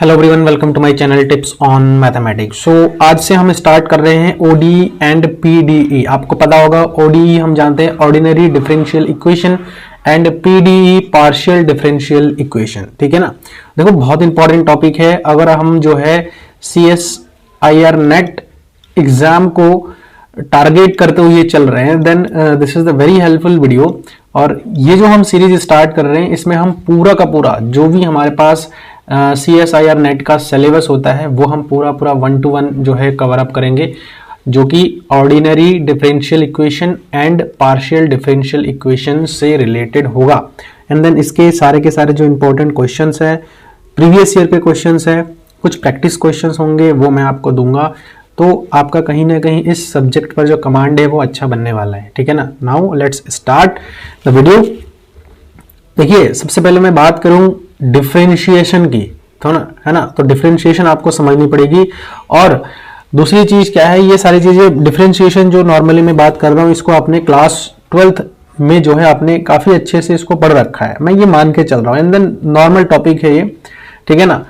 Hello everyone, welcome to my channel tips on mathematics. So आज से हम start कर रहे हैं ओडीई एंड पीडीई। आपको पता होगा ओडीई हम जानते हैं ordinary differential equation and PDE partial differential equation. ठीक है ना। देखो बहुत इंपॉर्टेंट टॉपिक है। अगर हम जो है CSIR नेट एग्जाम को टारगेट करते हुए चल रहे हैं then this is the very helpful video. और ये जो हम सीरीज स्टार्ट कर रहे हैं इसमें हम पूरा का पूरा जो भी हमारे पास CSIR नेट का सिलेबस होता है वो हम पूरा 1-to-1 जो है कवर अप करेंगे, जो कि ordinary differential equation and partial differential equation से रिलेटेड होगा। एंड देन इसके सारे के सारे जो इंपॉर्टेंट क्वेश्चंस है, प्रीवियस ईयर के क्वेश्चंस है, कुछ प्रैक्टिस क्वेश्चंस होंगे वो मैं आपको दूंगा। तो आपका कहीं ना कहीं इस सब्जेक्ट पर जो कमांड है वो अच्छा बनने वाला है। ठीक है ना। Now let's start the video. देखिए सबसे पहले मैं बात करूं डिफरेंशिएशन की, तो ना है ना, तो डिफरेंशिएशन आपको समझनी पड़ेगी। और दूसरी चीज क्या है, ये सारी चीजें डिफरेंशिएशन जो नॉर्मली मैं बात कर रहा हूँ इसको आपने क्लास 12th में जो है आपने काफी अच्छे से इसको पढ़ रखा है, मैं ये मान के चल रहा हूँ। एंड देन नॉर्मल टॉपिक है ये, ठीक है ना।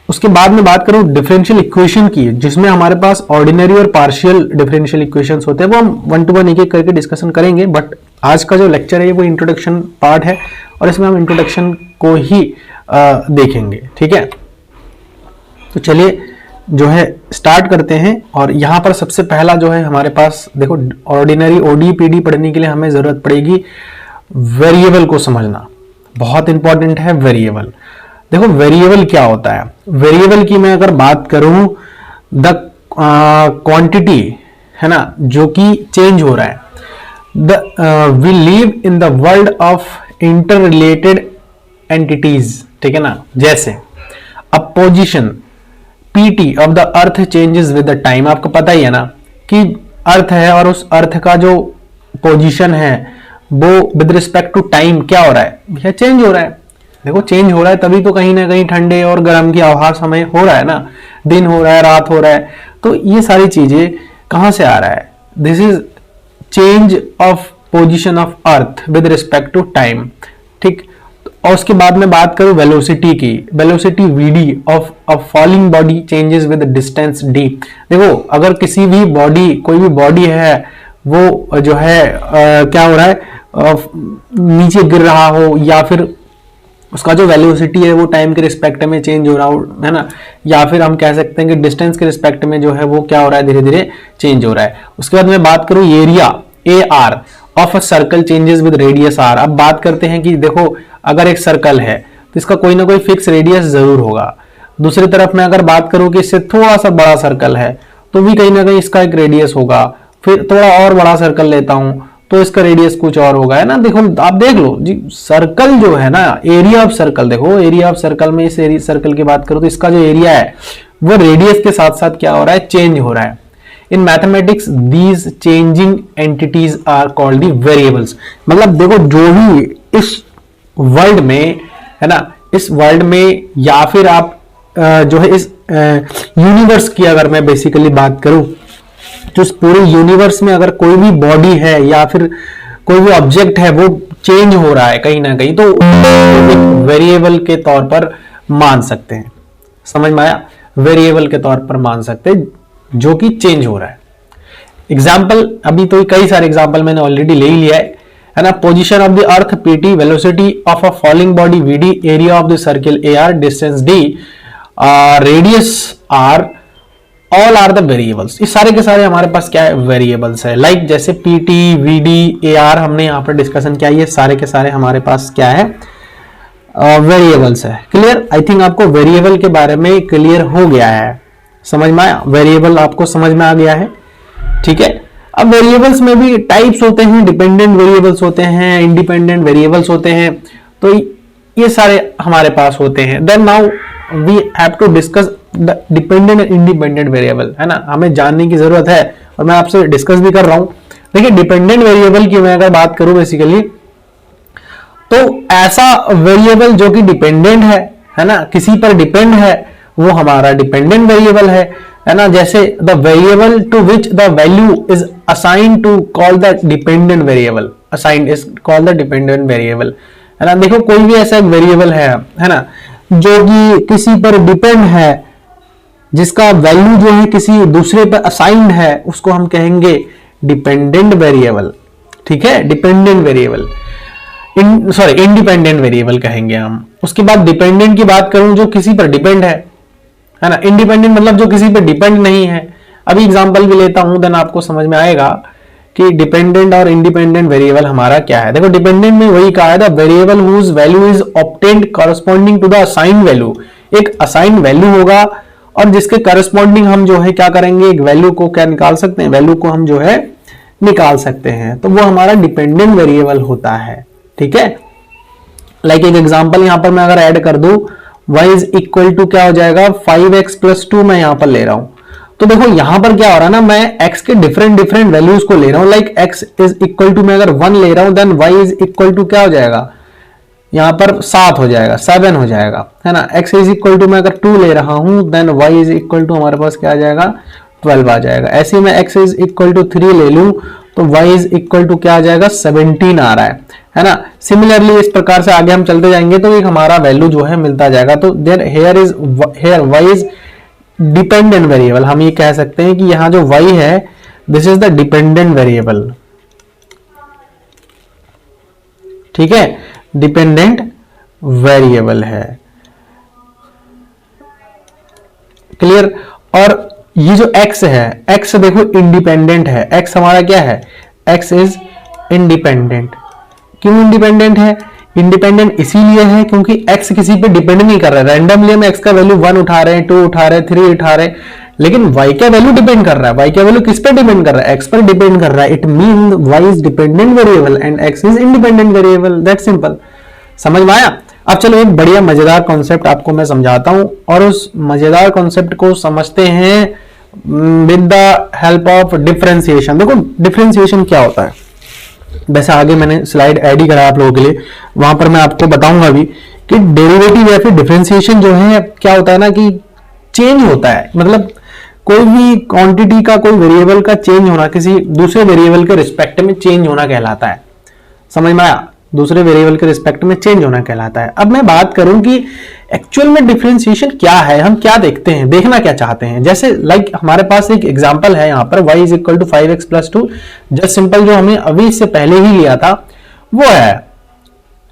उसके बाद में बात करूं डिफरेंशियल इक्वेशन की, जिसमें हमारे पास ऑर्डिनरी और पार्शियल डिफरेंशियल इक्वेशंस होते हैं, वो हम 1-to-1 एक एक करके डिस्कशन करेंगे। बट आज का जो लेक्चर है वो इंट्रोडक्शन पार्ट है और इसमें हम इंट्रोडक्शन को ही देखेंगे। ठीक है, तो चलिए जो है स्टार्ट करते हैं। और यहां पर सबसे पहला जो है हमारे पास देखो, ऑर्डिनरी ओडी पीडी पढ़ने के लिए हमें जरूरत पड़ेगी वेरिएबल को समझना, बहुत इंपॉर्टेंट है वेरिएबल। देखो वेरिएबल क्या होता है, वेरिएबल की मैं अगर बात करूं द क्वांटिटी है ना जो कि चेंज हो रहा है। We live in the world of interrelated entities, ठीक है ना। जैसे अब position PT of the earth changes with the time, आपको पता ही है ना कि अर्थ है और उस अर्थ का जो पोजीशन है वो विद रिस्पेक्ट टू टाइम क्या हो रहा है, यह चेंज हो रहा है। देखो चेंज हो रहा है तभी तो कहीं ना कहीं ठंडे और गर्म की आभास हमें हो रहा है ना, दिन हो रहा है, रात हो रहा है। तो ये सारी चीजें कहां से आ रहा है, this is change of position of earth with respect to time. ठीक, और उसके बाद में बात करूं वेलोसिटी की, velocity vd of a falling body changes with distance d। देखो अगर किसी भी बॉडी, कोई भी बॉडी है वो जो है क्या हो रहा है, नीचे गिर रहा हो या फिर उसका जो वेलोसिटी है वो टाइम के रिस्पेक्ट में चेंज हो रहा हो, है ना, या फिर हम कह सकते हैं कि डिस्टेंस के रिस्पेक्ट में जो है वो क्या हो रहा है, धीरे धीरे चेंज हो रहा है। उसके बाद मैं बात करूं area AR of a circle changes with radius R। अब बात करते हैं कि देखो अगर एक सर्कल है तो इसका कोई ना कोई फिक्स रेडियस जरूर होगा। दूसरी तरफ मैं अगर बात करूं कि इससे थोड़ा सा बड़ा सर्कल है तो भी कहीं ना कहीं इसका एक रेडियस होगा। फिर थोड़ा और बड़ा सर्कल लेता हूं तो इसका रेडियस कुछ और होगा, है ना। देखो आप देख लो जी, सर्कल जो है ना, एरिया ऑफ सर्कल, देखो एरिया ऑफ सर्कल में इस एरिया सर्कल की बात करो तो इसका जो एरिया है वो रेडियस के साथ साथ क्या हो रहा है, चेंज हो रहा है। In mathematics these changing entities are called the variables. मतलब देखो जो भी इस वर्ल्ड में है ना, इस वर्ल्ड में या फिर आप जो है इस यूनिवर्स की अगर मैं बेसिकली बात करूं तो इस पूरे यूनिवर्स में अगर कोई भी बॉडी है या फिर कोई भी ऑब्जेक्ट है वो चेंज हो रहा है कहीं ना कहीं, तो एक वेरिएबल के तौर पर मान सकते हैं। समझ में आया, वेरिएबल के तौर पर मान सकते हैं जो कि चेंज हो रहा है। एग्जाम्पल अभी तो कई सारे एग्जाम्पल मैंने ऑलरेडी ले ही लिया है ना। Position of the earth PT, velocity of a falling body VD, area of the circle AR, distance D, radius R, all are the variables. ये सारे के सारे हमारे पास क्या है, वेरिएबल्स है। लाइक जैसे PT, VD, AR हमने यहाँ पर डिस्कशन किया, ये सारे के सारे हमारे पास क्या है, वेरिएबल्स है। क्लियर, आई थिंक आपको वेरिएबल के बारे में क्लियर हो गया है, समझ में आया, वेरिएबल आपको समझ में आ गया है। ठीक है, अब वेरिएबल्स में भी टाइप्स होते हैं, डिपेंडेंट वेरिएबल्स होते हैं, इंडिपेंडेंट वेरिएबल्स होते हैं, तो ये सारे हमारे पास होते हैं। Then now we have to discuss the dependent and independent variable, है ना, हमें जानने की जरूरत है और मैं आपसे डिस्कस भी कर रहा हूं। देखिए डिपेंडेंट वेरिएबल की मैं अगर बात करूं बेसिकली तो ऐसा वेरिएबल जो कि डिपेंडेंट है ना, किसी पर डिपेंड है, वो हमारा डिपेंडेंट वेरिएबल है ना। जैसे the variable to which the value is assigned to call the dependent variable, assigned is called the dependent variable, है ना। देखो कोई भी ऐसा एक वेरिएबल है ना, जो कि किसी पर डिपेंड है, जिसका वैल्यू जो है किसी दूसरे पर असाइंड है, उसको हम कहेंगे डिपेंडेंट वेरिएबल। ठीक है, dependent variable, sorry independent variable कहेंगे हम। उसके बाद डिपेंडेंट की बात करूं, जो किसी पर डिपेंड है ना। इंडिपेंडेंट मतलब जो किसी पर डिपेंड नहीं है। अभी एग्जांपल भी लेता हूं, देन आपको समझ में आएगा कि डिपेंडेंट और इंडिपेंडेंट वेरिएबल हमारा क्या है। देखो डिपेंडेंट में वही कहा है, the variable whose value is obtained corresponding to the assigned value. एक असाइंड वैल्यू होगा और जिसके करस्पॉन्डिंग हम जो है क्या करेंगे, एक वैल्यू को क्या निकाल सकते हैं, वैल्यू को हम जो है निकाल सकते हैं, तो वो हमारा डिपेंडेंट वेरिएबल होता है। ठीक है, लाइक एक एग्जांपल यहां पर मैं अगर ऐड कर दूं, y इज इक्वल टू क्या हो जाएगा 5x + 2 मैं यहां पर ले रहा हूं। तो देखो यहां पर क्या हो रहा है ना, मैं x के डिफरेंट डिफरेंट वैल्यूज को ले रहा हूं। Like x is equal to मैं अगर 1 ले रहा हूं, then y is equal to क्या हो जाएगा, यहां पर 7 हो जाएगा, 7 हो जाएगा, है ना। x इज इक्वल टू मैं अगर 2 ले रहा हूं, then y is equal to हमारे पास क्या आ जाएगा 12 आ जाएगा। ऐसे ही मैं x इज इक्वल टू 3 ले लूं तो y इज इक्वल टू क्या आ जाएगा 17 आ रहा है ना। सिमिलरली इस प्रकार से आगे हम चलते जाएंगे तो एक हमारा वैल्यू जो है मिलता जाएगा। तो there here y is dependent variable, हम ये कह सकते हैं कि यहां जो y है this is the dependent variable. ठीक है, डिपेंडेंट वेरिएबल है, क्लियर। और ये जो x है, x देखो इंडिपेंडेंट है, x हमारा क्या है, x इज इंडिपेंडेंट। क्यों इंडिपेंडेंट है, इंडिपेंडेंट इसीलिए है क्योंकि x किसी पे डिपेंड नहीं कर रहा है। रैंडमली हम x का वैल्यू 1 उठा रहे हैं, 2 उठा रहे हैं, 3 उठा रहे हैं, लेकिन y का वैल्यू डिपेंड कर रहा है। y का वैल्यू किस पर डिपेंड कर रहा है, x पर डिपेंड कर रहा है। It mean y is dependent variable and x is independent variable, that simple. समझ में आया। अब चलो एक बढ़िया मजेदार कॉन्सेप्ट आपको मैं समझाता हूं और उस मजेदार कॉन्सेप्ट को समझते हैं with the help of differentiation. देखो डिफरेंशिएशन क्या होता है, वैसे आगे मैंने स्लाइड ऐड ही करा आप लोगों के लिए, वहां पर मैं आपको बताऊंगा भी कि डेरिवेटिव या फिर डिफरेंशिएशन जो है क्या होता है ना कि चेंज होता है। मतलब कोई भी क्वांटिटी का, कोई वेरिएबल का चेंज होना किसी दूसरे वेरिएबल के रिस्पेक्ट में चेंज होना कहलाता है। समझ में आया, दूसरे वेरिएबल के रिस्पेक्ट में चेंज होना कहलाता है। अब मैं बात करूं कि एक्चुअल में डिफरेंशिएशन क्या है, हम क्या देखते हैं, देखना क्या चाहते हैं। जैसे लाइक हमारे पास एक एग्जांपल है यहाँ पर y is equal to 5x + 2, just simple जो हमने अभी इससे पहले ही लिया था वो है।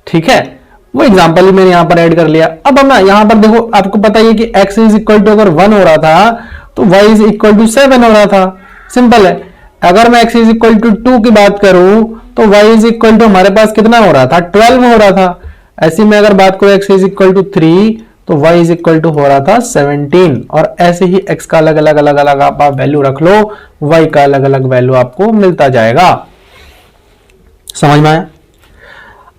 ठीक है, वो एग्जांपल ही मैंने यहाँ पर ऐड कर लिया। अब हम यहाँ पर देखो, आपको पता ही है कि x इज इक्वल टू अगर 1 हो रहा था तो y इज इक्वल टू 7 हो रहा था, सिंपल है। अगर मैं x इज इक्वल टू 2 की बात करूं तो y इज इक्वल टू हमारे पास कितना हो रहा था 12 हो रहा था। ऐसे में अगर बात करूं x इज इक्वल टू 3 तो y इज इक्वल टू हो रहा था 17। और ऐसे ही x का अलग अलग आप वैल्यू रख लो, y का अलग अलग वैल्यू आपको मिलता जाएगा। समझ में आया।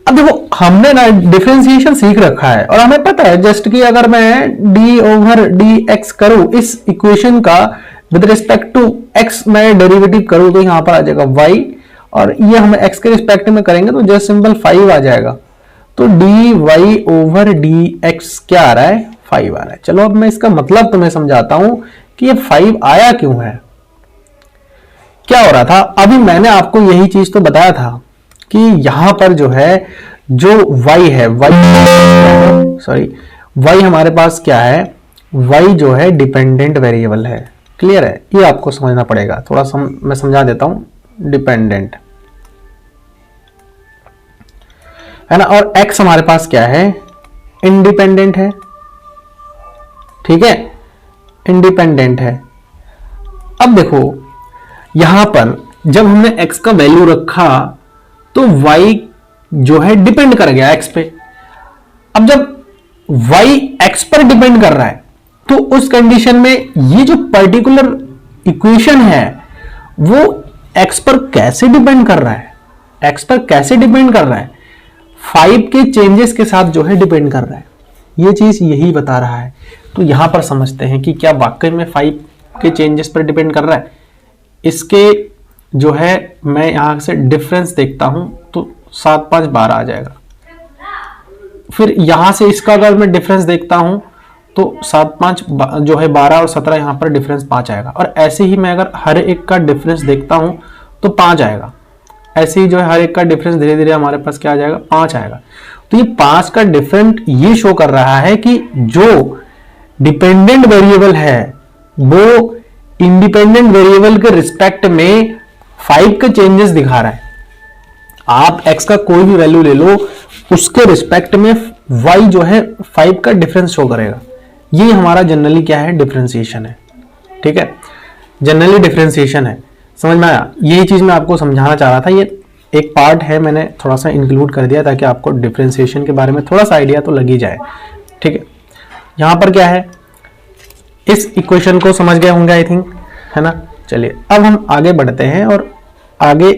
अब देखो हमने ना डिफरेंशिएशन सीख रखा है और हमें पता है जस्ट कि अगर मैं d/dx करूं इस इक्वेशन का विद रिस्पेक्ट टू x मैं डेरिवेटिव करूं तो यहां पर आ जाएगा y, और ये हम x के रिस्पेक्ट में करेंगे तो जस्ट सिंपल 5 आ जाएगा। तो dy/dx क्या आ रहा है 5 आ रहा है। चलो अब मैं इसका मतलब तुम्हें समझाता हूं कि ये 5 आया क्यों है, क्या हो रहा था। अभी मैंने आपको यही चीज तो बताया था कि यहां पर जो है जो y है, y हमारे पास क्या है, y जो है डिपेंडेंट वेरिएबल है। क्लियर है, ये आपको समझना पड़ेगा। थोड़ा मैं समझा देता हूं। डिपेंडेंट है ना, और x हमारे पास क्या है, इंडिपेंडेंट है। ठीक है, इंडिपेंडेंट है। अब देखो यहां पर जब हमने x का वैल्यू रखा तो y जो है डिपेंड कर गया x पे। अब जब y x पर डिपेंड कर रहा है तो उस कंडीशन में ये जो पर्टिकुलर इक्वेशन है वो x पर कैसे डिपेंड कर रहा है, x पर कैसे डिपेंड कर रहा है, 5 के चेंजेस के साथ जो है डिपेंड कर रहा है। ये चीज यही बता रहा है। तो यहां पर समझते हैं कि क्या वाकई में 5 के चेंजेस पर डिपेंड कर रहा है। इसके जो है मैं यहां से डिफरेंस देखता हूं तो 7 5 12 आ जाएगा। फिर यहां से इसका अगर मैं डिफरेंस देखता हूं तो 7 5 जो है 12 और 17 यहां पर डिफरेंस 5 आएगा। और ऐसे ही मैं अगर हर एक का डिफरेंस देखता हूं तो 5 आएगा। ऐसे ही जो है हर एक का डिफरेंस धीरे धीरे हमारे पास क्या आ जाएगा 5 आएगा। तो ये पास का डिफरेंट ये शो कर रहा है कि जो डिपेंडेंट वेरिएबल है वो इंडिपेंडेंट वेरिएबल के रिस्पेक्ट में 5 के चेंजेस दिखा रहा है। आप x का कोई भी वैल्यू ले लो, उसके रिस्पेक्ट में y जो है 5 का डिफरेंस शो करेगा। ये हमारा जनरली क्या है, डिफरेंशिएशन है। ठीक है, जनरली डिफरेंशिएशन है। समझ में आया? यही चीज मैं आपको समझाना चाह रहा था। ये एक पार्ट है, मैंने थोड़ा सा इंक्लूड कर दिया ताकि आपको डिफरेंशिएशन के बारे में थोड़ा सा आइडिया तो लग ही जाए। ठीक है, यहां पर क्या है, इस इक्वेशन को समझ गए होंगे आई थिंक, है ना। चलिए अब हम आगे बढ़ते हैं और आगे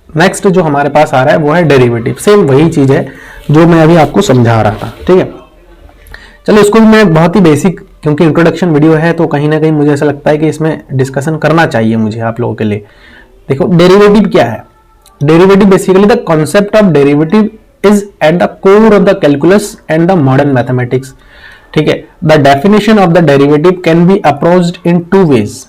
नेक्स्ट जो हमारे पास आ रहा है वो है डेरिवेटिव। सेम वही चीज है जो मैं अभी आपको समझा रहा था। ठीक है, चलो इसको मैं बहुत ही बेसिक, क्योंकि इंट्रोडक्शन वीडियो है तो कहीं ना कहीं मुझे ऐसा लगता है कि इसमें डिस्कशन करना चाहिए मुझे आप लोगों के लिए। देखो डेरिवेटिव क्या है। Derivative basically the concept of derivative is at the core of the calculus and the modern mathematics. ठीक है, the definition of the derivative can be approached in 2 ways.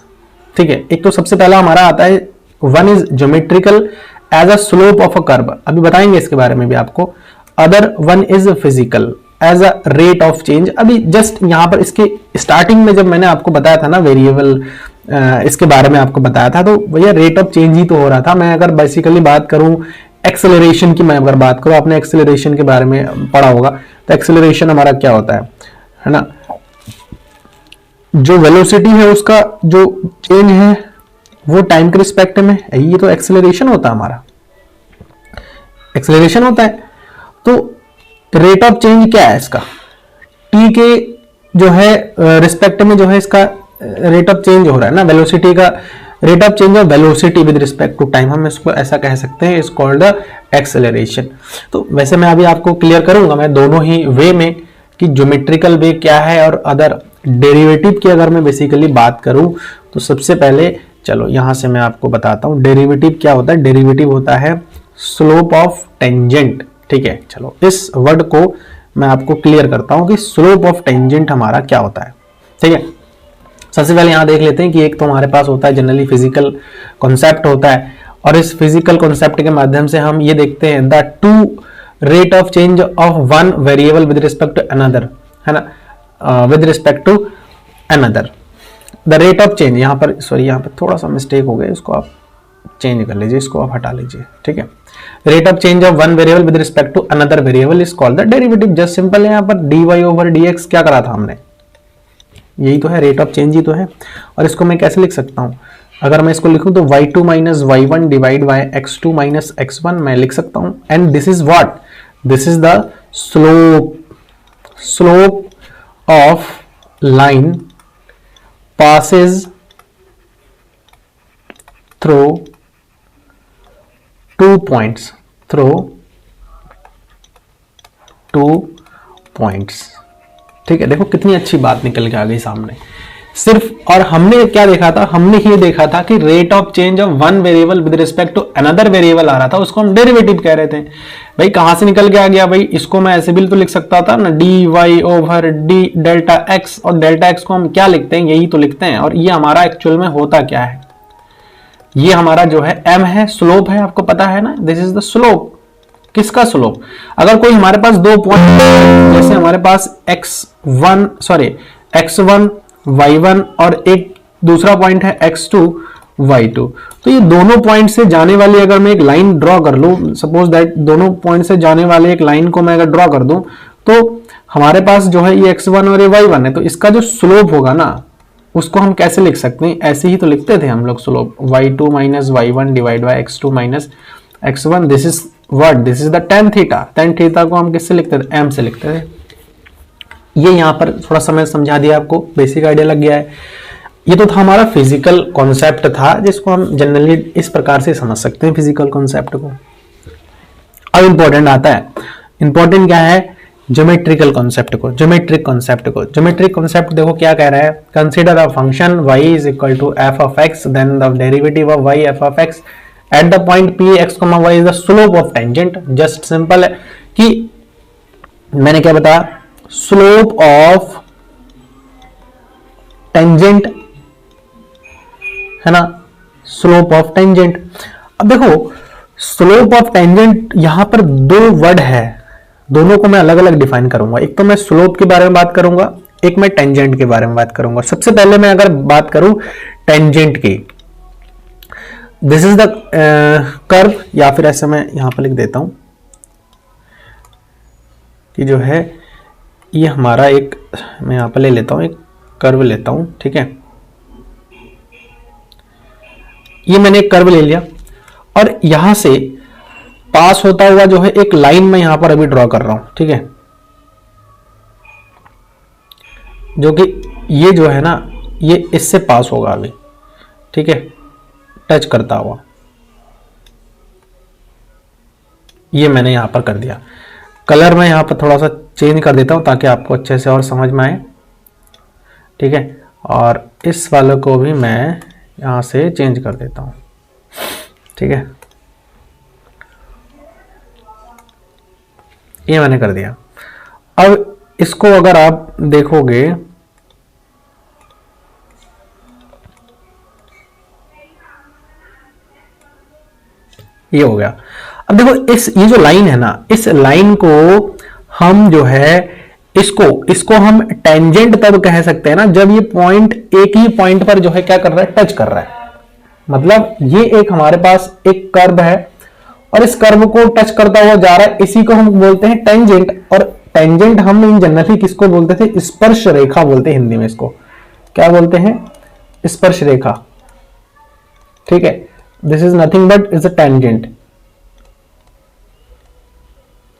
ठीक है, एक तो सबसे पहला हमारा आता है, one is geometrical as a slope of a curve, अभी बताएंगे इसके बारे में भी आपको। Other one is physical as a rate of change. अभी जस्ट यहां पर इसके स्टार्टिंग में जब मैंने आपको बताया था ना वेरिएबल, इसके बारे में आपको बताया था, तो भैया रेट ऑफ चेंज ही तो हो रहा था। मैं अगर बेसिकली बात करूं एक्सेलरेशन की, मैं अगर बात करूं, आपने एक्सेलरेशन के बारे में पढ़ा होगा, तो एक्सेलरेशन हमारा क्या होता है ना, जो वेलोसिटी है उसका जो चेंज है वो टाइम के रिस्पेक्ट में, ये तो एक्सेलरेशन होता है हमारा, एक्सेलरेशन होता है। तो रेट ऑफ चेंज क्या है इसका, टी के जो है रिस्पेक्ट में जो है इसका रेट ऑफ चेंज हो रहा है ना, वेलोसिटी का rate of change of velocity with respect to time, हम इसको ऐसा कह सकते हैं, इज कॉल्ड द एक्सेलरेशन। तो वैसे मैं अभी आपको क्लियर करूंगा मैं दोनों ही वे में कि ज्योमेट्रिकल वे क्या है और अदर डेरिवेटिव की अगर मैं बेसिकली बात करूं तो सबसे पहले चलो यहां से मैं आपको बताता हूं डेरिवेटिव क्या होता है। डेरिवेटिव होता है स्लोप ऑफ टेंजेंट। ठीक है, चलो इस वर्ड को मैं आपको क्लियर करता हूं कि स्लोप ऑफ टेंजेंट हमारा क्या होता है। ठीक है, सबसे पहले यहां देख लेते हैं कि एक तो हमारे पास होता है जनरली फिजिकल कॉन्सेप्ट होता है, और इस फिजिकल कॉन्सेप्ट के माध्यम से हम ये देखते हैं the to rate of change of one variable with respect to another, है ना, with respect to another. The rate of change, यहाँ पर सॉरी यहाँ पर थोड़ा सा मिस्टेक हो गया, इसको आप चेंज कर लीजिए, इसको आप हटा लीजिए। ठीक है, rate of change of one variable with respect to another variable is called the derivative. Just simple है, यहाँ पर dy ओवर dx क्या करा था हमने, यही तो है, रेट ऑफ चेंज ही तो है। और इसको मैं कैसे लिख सकता हूं, अगर मैं इसको लिखूं तो y2 minus y1 divide by x2 minus x1 मैं लिख सकता हूं। And this is what, this is the slope of line passes through 2 points, ठीक है, देखो कितनी अच्छी बात निकल के आ गई सामने सिर्फ। और हमने क्या देखा था, हमने ये देखा था कि rate of change of one variable with respect to another variable आ रहा था, उसको हम डेरिवेटिव कह रहे थे। भाई कहां से निकल के आ गया, भाई इसको मैं ऐसे भी तो लिख सकता था ना, d y over d delta x, और डेल्टा एक्स को हम क्या लिखते हैं, यही तो लिखते हैं। और ये हमारा एक्चुअल में होता क्या है, ये हमारा जो है एम है, स्लोप है, आपको पता है ना, दिस इज द स्लोप। किसका स्लोप, अगर कोई हमारे पास 2 पॉइंट, जैसे हमारे पास x1 y1 और एक दूसरा पॉइंट है x2 y2, तो ये दोनों पॉइंट से जाने वाली अगर मैं एक लाइन ड्रॉ कर लूं, सपोज दैट दोनों पॉइंट से जाने वाले एक लाइन को मैं अगर ड्रॉ कर दूं, तो हमारे पास जो है ये x1 और ये y1 है, तो इसका जो स्लोप होगा ना उसको हम कैसे लिख सकते हैं, ऐसे ही तो लिखते थे हम लोग slope, y2 minus y1 divide by x2 minus x1, this is what, this is the tan theta. tan theta को हम किससे लिखते थे, m से लिखते थे। ये यहां पर थोड़ा सा मैं समझा दिया, आपको बेसिक आइडिया लग गया है। ये तो था हमारा फिजिकल कॉन्सेप्ट था, जिसको हम जनरली इस प्रकार से समझ सकते हैं फिजिकल कॉन्सेप्ट को। अब इंपॉर्टेंट आता है, इंपॉर्टेंट क्या है, ज्योमेट्रिकल कॉन्सेप्ट को, ज्योमेट्रिक कॉन्सेप्ट को। ज्योमेट्रिक कॉन्सेप्ट देखो क्या कह रहा है, consider a function y is equal to f of x, then the derivative of y f of x at the point p x, y is the slope of tangent. Just simple है कि मैंने क्या बताया, slope of tangent, है ना, slope of tangent. अब देखो slope of tangent, यहां पर 2 वर्ड है, दोनों को मैं अलग अलग डिफाइन करूंगा। एक तो मैं स्लोप के बारे में बात करूंगा, एक मैं टेंजेंट के बारे में बात करूंगा। सबसे पहले मैं अगर बात करूं टेंजेंट की, दिस इज द कर्व, या फिर ऐसे मैं यहां पर लिख देता हूं कि जो है ये हमारा एक, मैं यहां पर ले लेता हूं, एक कर्व लेता हूं, ठीक है। ये मैंने एक कर्व ले लिया और यहां से पास होता हुआ जो है एक लाइन मैं यहां पर अभी ड्रॉ कर रहा हूं, ठीक है, जो कि ये जो है ना ये इससे पास होगा अभी, ठीक है, टच करता हुआ। ये मैंने यहां पर कर दिया। कलर मैं यहां पर थोड़ा सा चेंज कर देता हूं ताकि आपको अच्छे से और समझ में आए, ठीक है। और इस वाले को भी मैं यहां से चेंज कर देता हूं, ठीक है। ये मैंने कर दिया। अब इसको अगर आप देखोगे, ये हो गया। अब देखो ये जो लाइन है ना, इस लाइन को हम जो है इसको हम टेंजेंट तब कह सकते हैं ना जब ये पॉइंट एक ही पॉइंट पर जो है क्या कर रहा है, टच कर रहा है। मतलब ये एक हमारे पास एक कर्व है और इस कर्व को टच करता हुआ जा रहा है, इसी को हम बोलते हैं टेंजेंट। और टेंजेंट हम इन जनरली किसको बोलते थे, स्पर्श रेखा बोलते हैं हिंदी में। इसको क्या बोलते हैं, स्पर्श रेखा, ठीक है। This is nothing but is a tangent,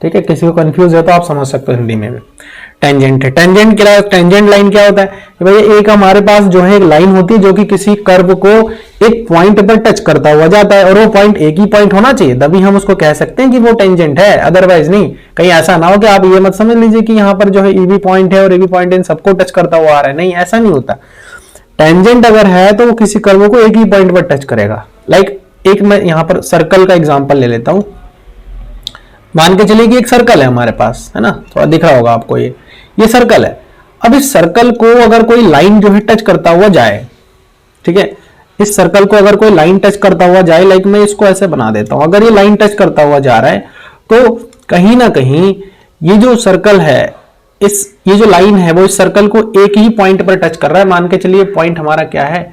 ठीक है। किसी को कंफ्यूज है तो आप समझ सकते हो हिंदी में भी। टेंजेंट है, टेंजेंट क्या, टेंजेंट लाइन क्या होता है कि भाई एक हमारे पास जो है एक लाइन होती है जो कि किसी कर्व को एक पॉइंट पर टच करता हुआ जाता है और वो पॉइंट एक ही पॉइंट होना चाहिए, तभी हम उसको कह सकते हैं कि वो टेंजेंट है, अदरवाइज नहीं। कहीं ऐसा ना हो कि आप ये मत समझ लीजिए कि यहाँ पर जो है ई बी पॉइंट है और ए बी पॉइंट इन सबको टच करता हुआ आ रहा है, नहीं, ऐसा नहीं होता। टेंजेंट अगर है तो वो किसी कर्व को एक ही पॉइंट पर टच करेगा। लाइक एक मैं यहां पर सर्कल का एग्जांपल ले लेता हूं। मान के चलिए कि एक सर्कल है हमारे पास, है ना, थोड़ा दिख रहा होगा आपको, ये सर्कल है। अब इस सर्कल को अगर कोई लाइन जो है टच करता हुआ जाए, ठीक है, इस सर्कल को अगर कोई लाइन टच करता हुआ जाए, लाइक मैं इसको ऐसे बना देता हूं, अगर ये लाइन टच करता हुआ जा रहा है तो कहीं ना कहीं ये जो सर्कल है, ये जो लाइन है वो इस सर्कल को एक ही पॉइंट पर टच कर रहा है। मान के चलिए पॉइंट हमारा क्या है,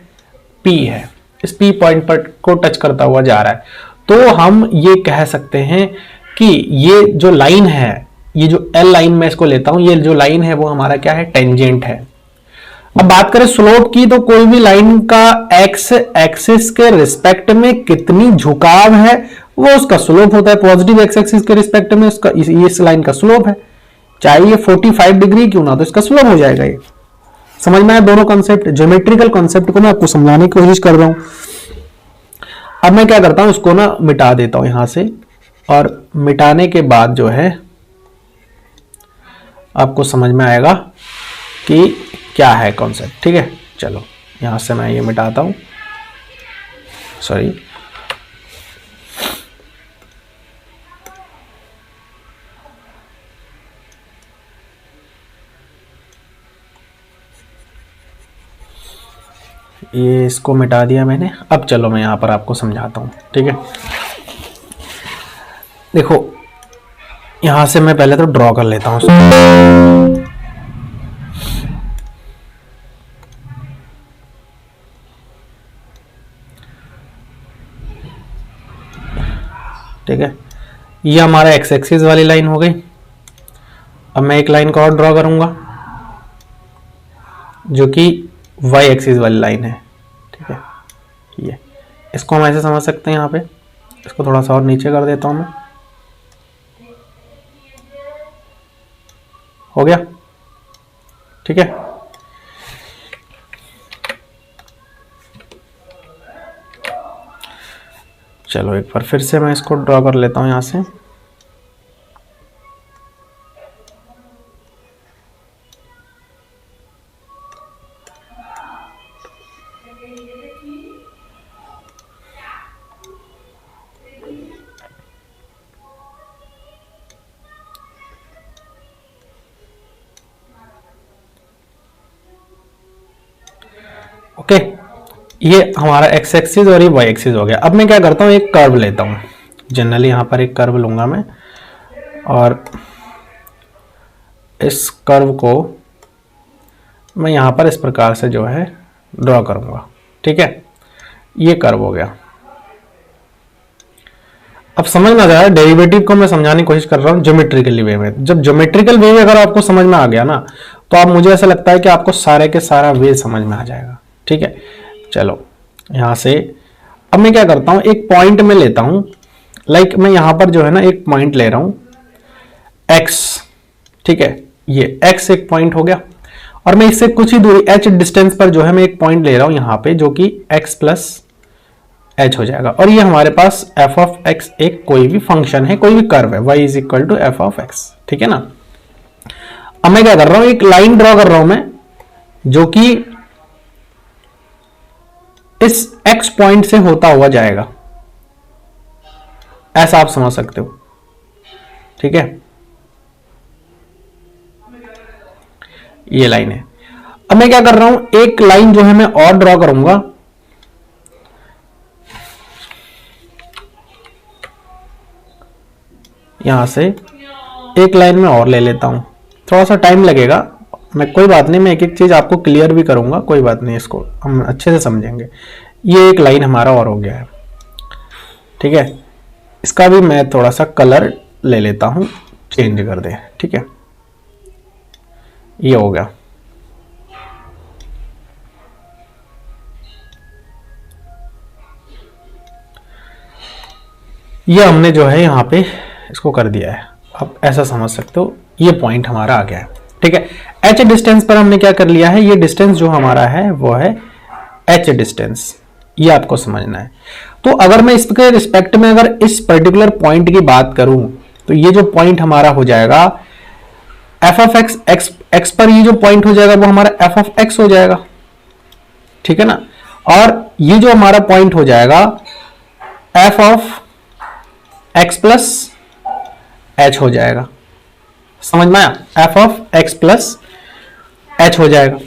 P है, इस P पॉइंट पर को टच करता हुआ जा रहा है। तो हम ये कह सकते हैं कि ये जो लाइन है, ये जो L लाइन मैं इसको लेता हूं, ये जो लाइन है वो हमारा क्या है, टेंजेंट है। अब बात करें स्लोप की, तो कोई भी लाइन का एक्स एक्सिस के रिस्पेक्ट में कितनी झुकाव है वो उसका स्लोप होता है। पॉजिटिव एक्स एक्सिस के रिस्पेक्ट में उसका इस लाइन का स्लोप है, चाहे ये 45 डिग्री क्यों ना, तो इसका स्लोप हो जाएगा। ये समझ में आया, दोनों कॉन्सेप्ट, ज्योमेट्रिकल कॉन्सेप्ट को मैं आपको समझाने की कोशिश कर रहा हूं। अब मैं क्या करता हूं, इसको ना मिटा देता हूं यहां से, और मिटाने के बाद जो है आपको समझ में आएगा कि क्या है कॉन्सेप्ट, ठीक है। चलो यहां से मैं ये मिटाता हूं, सॉरी। ये इसको मिटा दिया मैंने। अब चलो मैं यहां पर आपको समझाता हूं, ठीक है। देखो यहां से मैं पहले तो ड्रॉ कर लेता हूं, ठीक है। ये हमारा एक्स एक्सिस वाली लाइन हो गई। अब मैं एक लाइन को और ड्रॉ करूंगा जो कि वाई एक्सिस वाली लाइन है, ठीक है। ये इसको हम ऐसे समझ सकते हैं, यहाँ पे इसको थोड़ा सा और नीचे कर देता हूं मैं, हो गया, ठीक है। चलो एक बार फिर से मैं इसको ड्रॉ कर लेता हूं यहां से। ओके, ये हमारा एक्स एक्सिस और ये वाई एक्सिस हो गया। अब मैं क्या करता हूँ, एक कर्व लेता हूँ, जनरली यहाँ पर एक कर्व लूंगा मैं, और इस कर्व को मैं यहां पर इस प्रकार से जो है ड्रॉ करूंगा। ठीक है, ये कर्व हो गया। अब समझ में आ जाए, डेरिवेटिव को मैं समझाने की कोशिश कर रहा हूं ज्योमेट्रिकली वे में। जब ज्योमेट्रिकल वे में अगर आपको समझ में आ गया ना, तो आप, मुझे ऐसा लगता है कि आपको सारे के सारा वे समझ में आ जाएगा। ठीक है, चलो यहां से अब मैं क्या करता हूं, एक पॉइंट में लेता हूं। लाइक मैं यहां पर जो है ना एक पॉइंट ले रहा हूं x। ठीक है, ये x एक पॉइंट हो गया, और मैं इससे कुछ ही दूरी h डिस्टेंस पर जो है मैं एक पॉइंट ले रहा हूं यहां पे, जो कि x प्लस h हो जाएगा। और ये हमारे पास f ऑफ x एक कोई भी फंक्शन है, कोई भी कर्व है, y is equal to f of x। ठीक है ना। अब मैं क्या कर रहा हूं, एक लाइन ड्रॉ कर रहा हूं मैं, जो कि इस x पॉइंट से होता हुआ जाएगा, ऐसा आप समझ सकते हो। ठीक है, ये लाइन है। अब मैं क्या कर रहा हूं, एक लाइन जो है मैं और ड्रॉ करूंगा, यहां से एक लाइन में और ले लेता हूं। थोड़ा सा टाइम लगेगा, मैं कोई बात नहीं, मैं एक एक चीज आपको क्लियर भी करूंगा, कोई बात नहीं, इसको हम अच्छे से समझेंगे। ये एक लाइन हमारा और हो गया है। ठीक है, इसका भी मैं थोड़ा सा कलर ले लेता हूं, चेंज कर दे। ठीक है, ये हो गया। ये हमने जो है यहां पे इसको कर दिया है। आप ऐसा समझ सकते हो, ये पॉइंट हमारा आ गया है। ठीक है, h डिस्टेंस पर हमने क्या कर लिया है, ये डिस्टेंस जो हमारा है वो है h डिस्टेंस, ये आपको समझना है। तो अगर मैं इसके रिस्पेक्ट में अगर इस पर्टिकुलर पॉइंट की बात करूं, तो ये जो पॉइंट हमारा हो जाएगा f ऑफ x, x पर ये जो पॉइंट हो जाएगा वो हमारा f ऑफ x हो जाएगा। ठीक है ना, और ये जो हमारा पॉइंट हो जाएगा f of x plus h हो जाएगा। समझ में आया, f of x plus h हो जाएगा।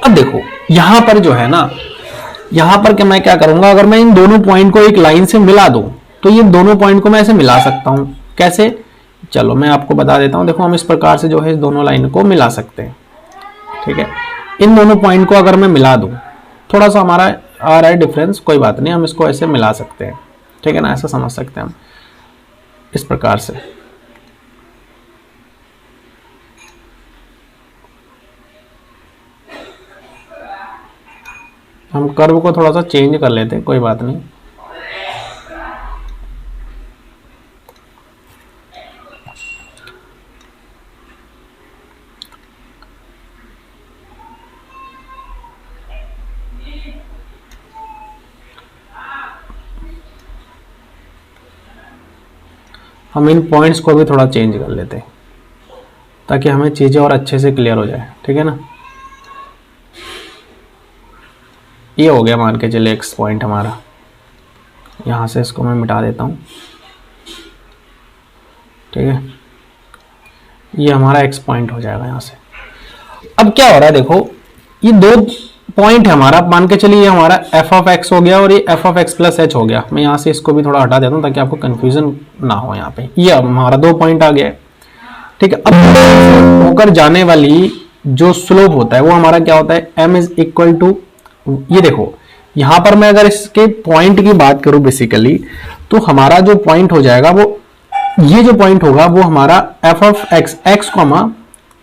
अब देखो यहां पर जो है ना, यहां पर मैं क्या करूंगा, अगर मैं इन दोनों पॉइंट को एक लाइन से मिला दूं, तो ये दोनों पॉइंट को मैं ऐसे मिला सकता हूं। कैसे, चलो मैं आपको बता देता हूं। देखो हम इस प्रकार से जो है इस दोनों लाइन को मिला सकते हैं। ठीक है, इन दोनों पॉइंट को अगर मैं मिला दूं, थोड़ा सा हमारा आ रहा है डिफरेंस, कोई बात नहीं, हम इसको ऐसे मिला सकते हैं। ठीक है ना, ऐसा समझ सकते हैं हम इस प्रकार से। हम कर्व को थोड़ा सा चेंज कर लेते हैं, कोई बात नहीं। हम इन पॉइंट्स को भी थोड़ा चेंज कर लेते हैं, ताकि हमें चीज़ें और अच्छे से क्लियर हो जाए। ठीक है ना, ये हो गया, मान के चले एक्स पॉइंट हमारा। यहाँ से इसको मैं मिटा देता हूँ। ठीक है, ये हमारा एक्स पॉइंट हो जाएगा यहाँ से। अब क्या हो रहा है, देखो ये दो पॉइंट है हमारा, मान के चलिए ये हमारा एफ ऑफ एक्स हो गया और ये F of x plus H हो गया। मैं यहाँ से इसको भी थोड़ा हटा देता हूँ ताकि आपको कंफ्यूजन ना हो। यहाँ पे ये हमारा दो पॉइंट आ गया है। ठीक है, अब होकर जाने वाली जो स्लोप होता है वो हमारा क्या होता है, m इज इक्वल टू, ये देखो यहां पर मैं अगर इसके पॉइंट की बात करूं बेसिकली, तो हमारा जो पॉइंट हो जाएगा वो, ये जो पॉइंट होगा वो हमारा F of x, x comma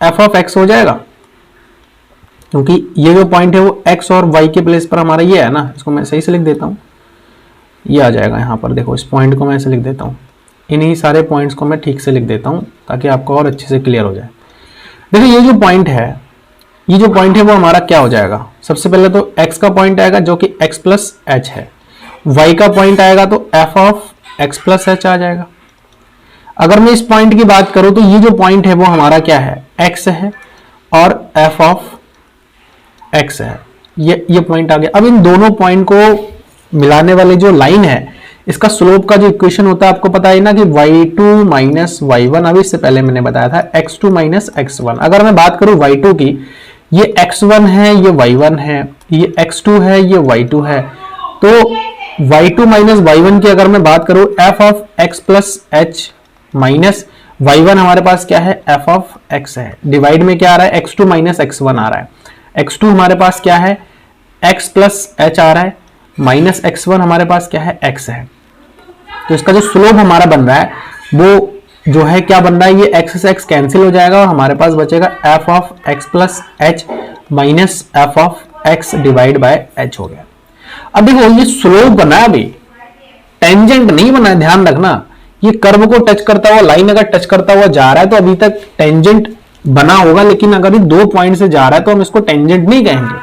F of x हो जाएगा, क्योंकि ये जो पॉइंट है वो x और y के प्लेस पर हमारा ये है ना। इसको मैं सही से लिख देता हूँ, ये आ जाएगा यहाँ पर। देखो इस पॉइंट को मैं ऐसे लिख देता हूँ, इन्हीं सारे पॉइंट्स को मैं ठीक से लिख देता हूँ ताकि आपको और अच्छे से क्लियर हो जाए। देखो ये जो पॉइंट है, ये जो पॉइंट है वो हमारा क्या हो जाएगा, सबसे पहले तो x का पॉइंट आएगा जो कि x प्लस एच है, y का पॉइंट आएगा तो f of x plus h आ जाएगा। अगर मैं इस पॉइंट की बात करूं तो ये जो पॉइंट है वो हमारा क्या है, x है और f ऑफ x है, ये पॉइंट आ गया। अब इन दोनों पॉइंट को मिलाने वाले जो लाइन है, इसका स्लोप का जो इक्वेशन होता है आपको पता है ना कि y2 माइनस y1, अभी इससे पहले मैंने बताया था x2 माइनस x1। अगर मैं बात करूं y2 की, ये x1 है, ये y1 है, ये x2 है, ये y2 है, तो y2 माइनस y1 की अगर मैं बात करूं f of x plus H minus y1 हमारे पास क्या है, f ऑफ x है, डिवाइड में क्या आ रहा है, x2 माइनस x1 आ रहा है, x2 हमारे पास क्या है, x प्लस h आ रहा है, माइनस x1 हमारे पास क्या है, x है। तो इसका जो स्लोप हमारा बन रहा है वो जो है क्या बन रहा है, ये x से x कैंसिल हो जाएगा और हमारे पास बचेगा f of x plus h minus f of x divide by h हो गया। अब देखो ये स्लोप बना है, अभी टेंजेंट नहीं बना है, ध्यान रखना। ये कर्व को टच करता हुआ, लाइन अगर टच करता हुआ जा रहा है तो अभी तक टेंजेंट बना होगा, लेकिन अगर ये 2 पॉइंट से जा रहा है तो हम इसको टेंजेंट नहीं कहेंगे।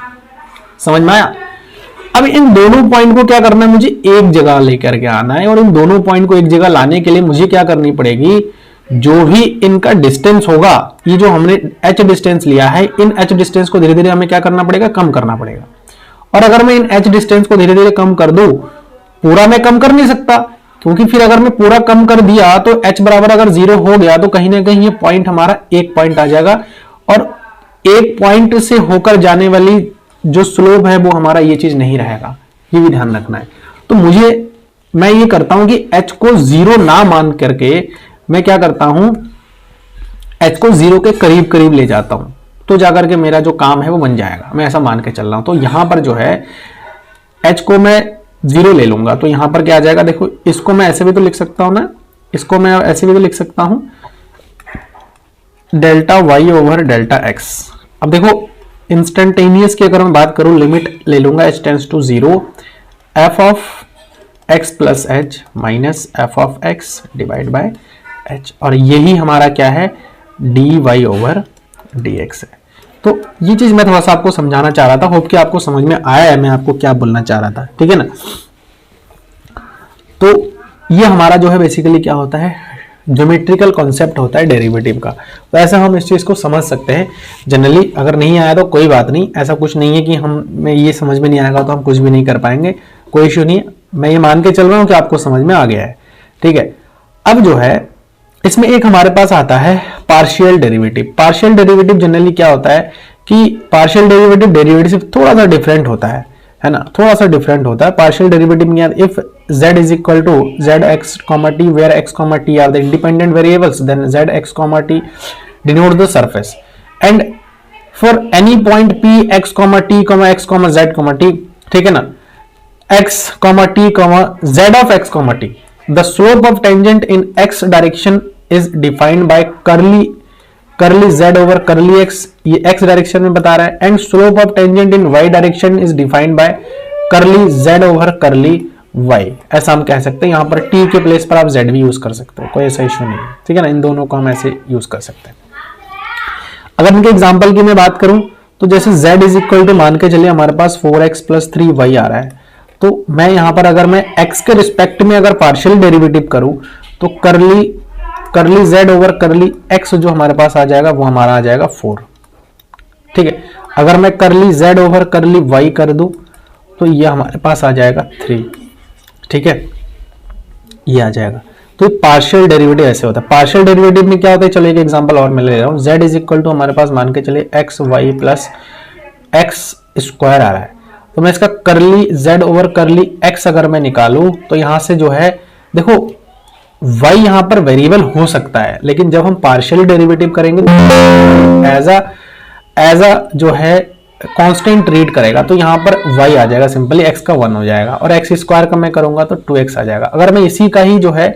समझ में आया? अब इन दोनों पॉइंट को क्या करना है, मुझे एक जगह लेकर के आना है, और इन दोनों पॉइंट को एक जगह लाने के लिए मुझे क्या करनी पड़ेगी, जो भी इनका डिस्टेंस होगा, ये जो हमने h डिस्टेंस लिया है, इन h डिस्टेंस को धीरे धीरे हमें क्या करना पड़ेगा, कम करना पड़ेगा। और अगर मैं इन h डिस्टेंस को धीरे धीरे कम कर दूं, पूरा मैं कम कर नहीं सकता, क्योंकि फिर अगर मैं पूरा कम कर दिया तो h बराबर अगर 0 हो गया तो कहीं ना कहीं ये पॉइंट हमारा एक पॉइंट आ जाएगा, और एक पॉइंट से होकर जाने वाली जो स्लोप है वो हमारा ये चीज नहीं रहेगा, ये भी ध्यान रखना है। तो मैं ये करता हूं कि h को 0 ना मान करके मैं क्या करता हूं, h को 0 के करीब करीब ले जाता हूं, तो जाकर के मेरा जो काम है वो बन जाएगा, मैं ऐसा मान के चल रहा हूं। तो यहां पर जो है h को मैं 0 ले लूंगा, तो यहां पर क्या आ जाएगा, देखो इसको मैं ऐसे भी तो लिख सकता हूं ना, इसको मैं ऐसे भी तो लिख सकता हूं, delta y over delta x। अब देखो इंस्टेंटेनियस की अगर मैं बात करूं, लिमिट ले लूंगा h tends to 0, f of x plus h minus f of x divide by h, और यही हमारा क्या है, dy ओवर dx है। तो ये चीज मैं थोड़ा सा आपको समझाना चाह रहा था, होप कि आपको समझ में आया है मैं आपको क्या बोलना चाह रहा था, ठीक है ना। तो ये हमारा जो है बेसिकली क्या होता है, ज्योमेट्रिकल कॉन्सेप्ट होता है डेरिवेटिव का। तो ऐसा हम इस चीज को समझ सकते हैं जनरली। अगर नहीं आया तो कोई बात नहीं, ऐसा कुछ नहीं है कि हमें ये समझ में नहीं आएगा तो हम कुछ भी नहीं कर पाएंगे, कोई इश्यू नहीं है। मैं ये मान के चल रहा हूं कि आपको समझ में आ गया है, ठीक है। अब जो है इसमें एक हमारे पास आता है partial derivative. Partial derivative generally क्या होता है कि पार्शियल डेरिवेटिव डेरिवेटिव से थोड़ा सा डिफरेंट होता है ना, थोड़ा सा डिफरेंट होता है। पार्शियल डेरिवेटिव में if z is equal to zx, t where x, t are the independent variables, then zx, t denote the surface, and for any point p x, t, x, z, t, ठीक है ना, x, t, z of x, t, the slope of tangent in x direction is defined by curly z over curly x, ये x direction में बता रहा है, and slope of tangent in y direction is defined by curly z over curly y। ऐसा हम कह सकते हैं, यहां पर t के प्लेस पर आप z भी यूज कर सकते हो, कोई ऐसा इश्यू नहीं है, ठीक है ना। इन दोनों को हम ऐसे यूज कर सकते हैं। अगर इनके एग्जांपल की मैं बात करूं तो जैसे z इज इक्वल टू मान के चलिए हमारे पास 4x प्लस 3y आ रहा है, तो मैं यहां पर अगर मैं x के रिस्पेक्ट में अगर पार्शियल डेरिवेटिव करूं तो करली z ओवर करली x जो हमारे पास आ जाएगा वो हमारा आ जाएगा 4, ठीक है। अगर मैं करली z ओवर करली y कर दूं तो ये हमारे पास आ जाएगा 3, ठीक है, ये आ जाएगा। तो पार्शियल डेरिवेटिव ऐसे होता है। पार्शियल डेरिवेटिव में क्या होता है, चलो एक एग्जांपल और मैं ले रहा हूं। z इज इक्वल टू हमारे पास मान के चले x y plus x square आ रहा है, तो मैं इसका करली z ओवर करली x अगर मैं निकालूं तो यहां से जो है देखो y यहां पर वेरिएबल हो सकता है, लेकिन जब हम पार्शियल डेरिवेटिव करेंगे तो एज अ जो है कांस्टेंट रीड करेगा, तो यहां पर y आ जाएगा, सिंपली x का 1 हो जाएगा, और x स्क्वायर का मैं करूंगा तो 2x आ जाएगा। अगर मैं इसी का ही जो है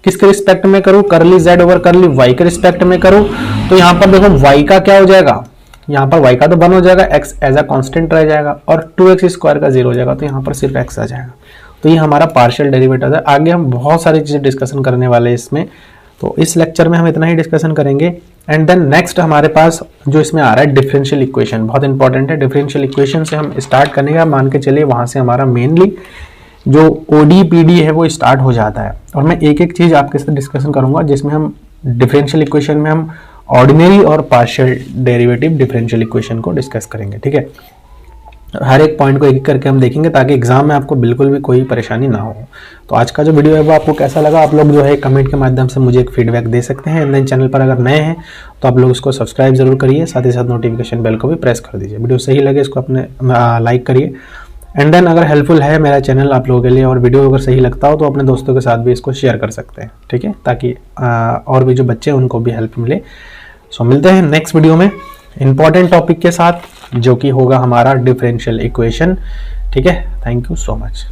किसके रिस्पेक्ट में करूं, करली z ओवर करली y के रिस्पेक्ट में करूं तो यहां पर देखो y का क्या हो जाएगा, यहां पर y का तो 1 हो जाएगा, x एज अ कांस्टेंट रह जाएगा, और 2x स्क्वायर का 0 हो जाएगा, तो यहां पर सिर्फ x आ जाएगा। तो ये हमारा पार्शियल डेरिवेटिव है। आगे हम बहुत सारी चीजें डिस्कशन करने वाले हैं इसमें, तो इस लेक्चर में हम इतना ही डिस्कशन करेंगे। एंड देन नेक्स्ट हमारे पास जो इसमें आ रहा है डिफरेंशियल इक्वेशन, बहुत इंपॉर्टेंट है। डिफरेंशियल इक्वेशन से हम स्टार्ट करने का मान के चलिए, वहां से हमारा मेनली जो ओडी पीडी है वो स्टार्ट हो जाता है, और मैं एक एक चीज आपके साथ डिस्कशन करूंगा जिसमें हम डिफरेंशियल इक्वेशन में हम ऑर्डिनरी और पार्शियल डेरिवेटिव डिफरेंशियल इक्वेशन को डिस्कस करेंगे, ठीक है। हर एक पॉइंट को एक एक करके हम देखेंगे ताकि एग्जाम में आपको बिल्कुल भी कोई परेशानी ना हो। तो आज का जो वीडियो है वो आपको कैसा लगा, आप लोग जो है कमेंट के माध्यम से मुझे एक फीडबैक दे सकते हैं। एंड देन चैनल पर अगर नए हैं तो आप लोग इसको सब्सक्राइब जरूर करिए, साथ ही साथ नोटिफिकेशन बेल को भी प्रेस कर दीजिए। वीडियो सही लगे इसको अपने लाइक करिए, एंड देन अगर हेल्पफुल है मेरा चैनल आप लोगों के लिए और वीडियो अगर सही लगता हो तो अपने दोस्तों के साथ भी इसको शेयर कर सकते हैं, ठीक है, ताकि और भी जो बच्चे हैं उनको भी हेल्प मिले। सो मिलते हैं नेक्स्ट वीडियो में इंपॉर्टेंट टॉपिक के साथ, जो कि होगा हमारा डिफरेंशियल इक्वेशन, ठीक है। Thank you so much.